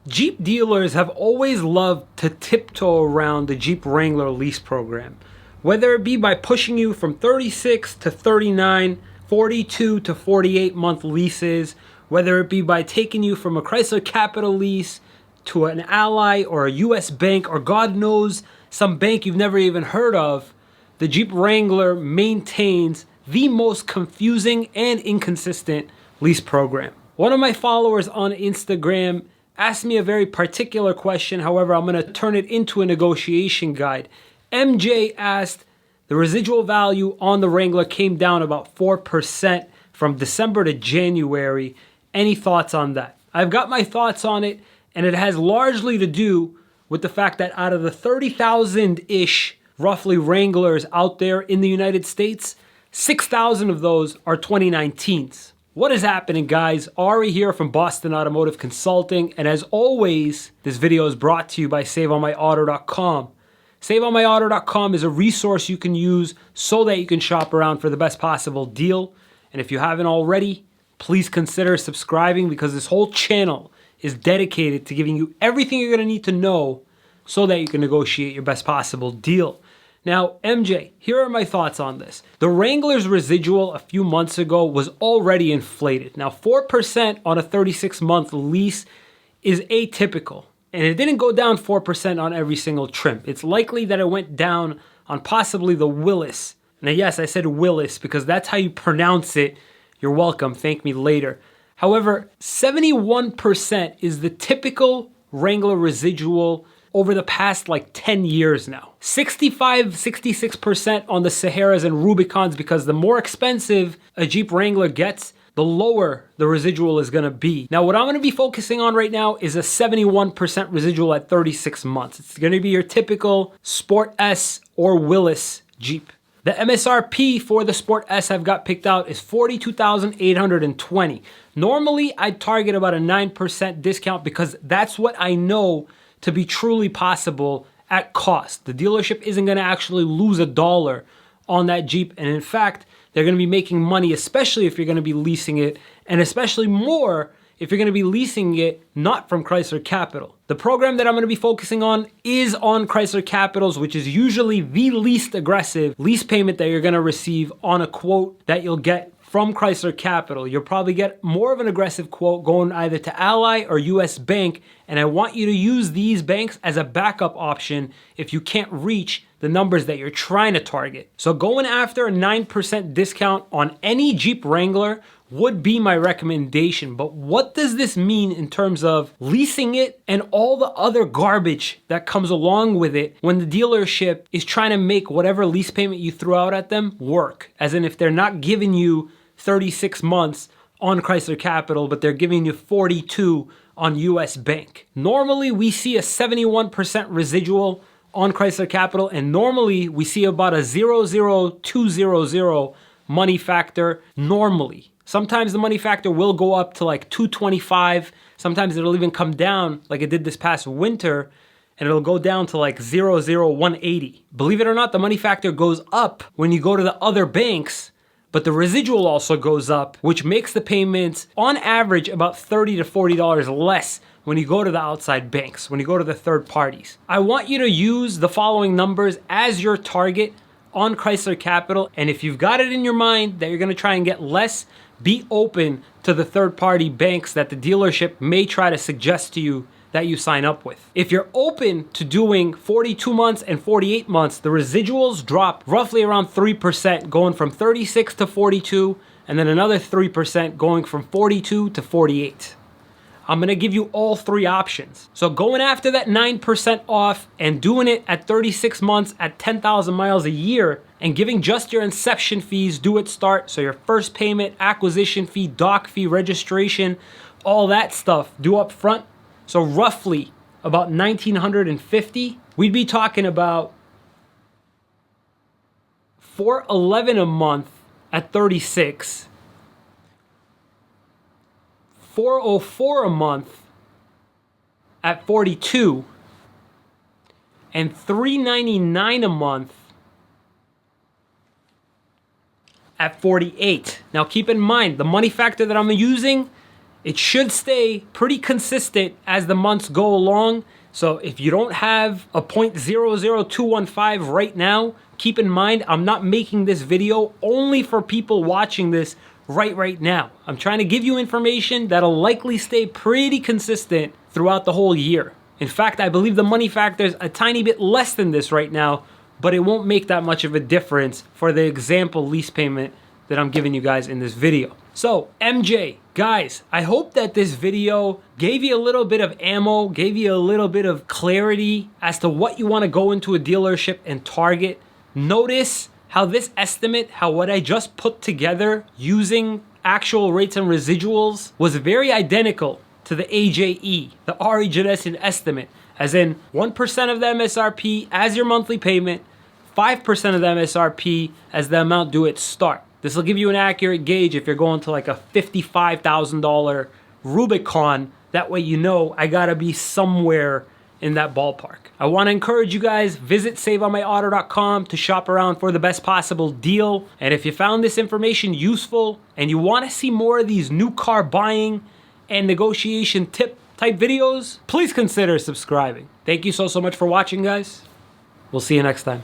Jeep dealers have always loved to tiptoe around the Jeep Wrangler lease program, whether it be by pushing you from 36 to 39, 42 to 48 month leases, whether it be by taking you from a Chrysler Capital lease to an Ally or a US bank or God knows some bank you've never even heard of. The Jeep Wrangler maintains the most confusing and inconsistent lease program. One of my followers on Instagram asked me a very particular question. However, I'm going to turn it into a negotiation guide. MJ asked, the residual value on the Wrangler came down about 4% from December to January. Any thoughts on that? I've got my thoughts on it, and it has largely to do with the fact that out of the 30,000-ish roughly Wranglers out there in the United States, 6,000 of those are 2019s. What is happening, guys? Ari here from Boston Automotive Consulting, and as always, this video is brought to you by SaveOnMyAuto.com. SaveOnMyAuto.com is a resource you can use so that you can shop around for the best possible deal. And if you haven't already, please consider subscribing because this whole channel is dedicated to giving you everything you're going to need to know so that you can negotiate your best possible deal. Now, MJ, here are my thoughts on this. The Wrangler's residual a few months ago was already inflated. Now, 4% on a 36-month lease is atypical, and it didn't go down 4% on every single trim. It's likely that it went down on possibly the Willis. Now, yes, I said Willis because that's how you pronounce it. You're welcome. Thank me later. However, 71% is the typical Wrangler residual over the past like 10 years now. 65, 66% on the Saharas and Rubicons because the more expensive a Jeep Wrangler gets, the lower the residual is gonna be. Now, what I'm gonna be focusing on right now is a 71% residual at 36 months. It's gonna be your typical Sport S or Willis Jeep. The MSRP for the Sport S I've got picked out is $42,820. Normally, I'd target about a 9% discount because that's what I know to be truly possible at cost. The dealership isn't gonna actually lose a dollar on that Jeep. And in fact, they're gonna be making money, especially if you're gonna be leasing it, and especially more if you're gonna be leasing it not from Chrysler Capital. The program that I'm gonna be focusing on is on Chrysler Capital's, which is usually the least aggressive lease payment that you're gonna receive on a quote that you'll get from Chrysler Capital. You'll probably get more of an aggressive quote going either to Ally or US Bank, and I want you to use these banks as a backup option if you can't reach the numbers that you're trying to target. So going after a 9% discount on any Jeep Wrangler would be my recommendation. But what does this mean in terms of leasing it and all the other garbage that comes along with it when the dealership is trying to make whatever lease payment you throw out at them work? As in, if they're not giving you 36 months on Chrysler Capital, but they're giving you 42 on US Bank. Normally, we see a 71% residual on Chrysler Capital, and normally we see about a 0.00200 money factor normally. Sometimes the money factor will go up to like 225. Sometimes it'll even come down like it did this past winter, and it'll go down to like 0.180. Believe it or not, the money factor goes up when you go to the other banks, but the residual also goes up, which makes the payments on average about $30 to $40 less when you go to the outside banks, when you go to the third parties. I want you to use the following numbers as your target on Chrysler Capital, and if you've got it in your mind that you're gonna try and get less, be open to the third party banks that the dealership may try to suggest to you that you sign up with. If you're open to doing 42 months and 48 months, the residuals drop roughly around 3%, going from 36 to 42, and then another 3% going from 42 to 48. I'm gonna give you all three options. So going after that 9% off and doing it at 36 months at 10,000 miles a year and giving just your inception fees due at start, so your first payment, acquisition fee, doc fee, registration, all that stuff due up front. So roughly about $1,950, we'd be talking about $411 a month at 36, $404 a month at 42, and $399 a month at 48. Now keep in mind, the money factor that I'm using It should stay pretty consistent as the months go along. So if you don't have a 0.00215 right now, keep in mind, I'm not making this video only for people watching this right now. I'm trying to give you information that'll likely stay pretty consistent throughout the whole year. In fact, I believe the money factor is a tiny bit less than this right now, but it won't make that much of a difference for the example lease payment that I'm giving you guys in this video. So MJ, guys, I hope that this video gave you a little bit of ammo, gave you a little bit of clarity as to what you want to go into a dealership and target. Notice how this estimate, how what I just put together using actual rates and residuals was very identical to the AJE, the RE Genesis estimate, as in 1% of the MSRP as your monthly payment, 5% of the MSRP as the amount due at start. This will give you an accurate gauge if you're going to like a $55,000 Rubicon. That way you know I gotta be somewhere in that ballpark. I want to encourage you guys, visit saveonmyauto.com to shop around for the best possible deal. And if you found this information useful and you want to see more of these new car buying and negotiation tip type videos, please consider subscribing. Thank you so much for watching, guys. We'll see you next time.